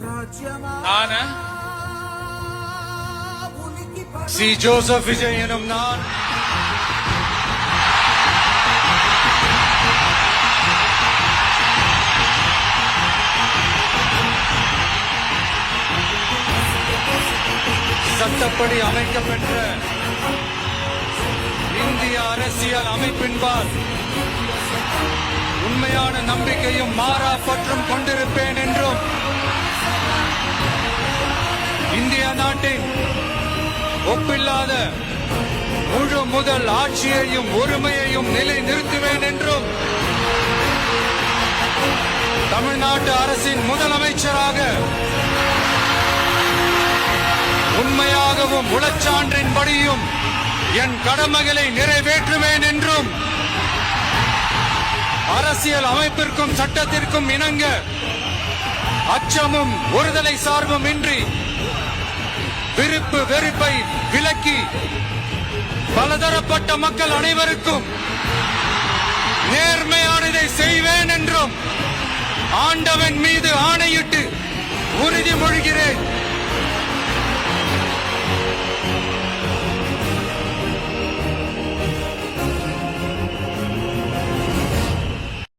நான் C Joseph Vijay எனும் நான் சட்டப்படி அமைக்கப்பெற்ற இந்திய அரசியல் அமைப்பின்பால் உண்மையான நம்பிக்கையும் மாறா பற்றும் கொண்டிருப்பேன் என்றும் இந்திய நாட்டின் ஒப்பில்லாத முழு முதல் ஆட்சியையும் உரிமையையும் நிலை நிறுத்துவேன் என்றும் தமிழ்நாட்டு அரசின் முதலமைச்சராக உண்மையாகவும் உளச்சான்றின்படியும் என் கடமைகளை நிறைவேற்றுவேன் என்றும் அரசியல் அமைப்பிற்கும் சட்டத்திற்கும் இணங்க அச்சமும் ஒருதலை சார்பும் இன்றி விருப்பு வெறுப்பை விலக்கி பலதரப்பட்ட மக்கள் அனைவருக்கும் நேர்மையானதை செய்வேன் என்றும் ஆண்டவன் மீது ஆணையிட்டு உறுதிமொழிகிறேன்.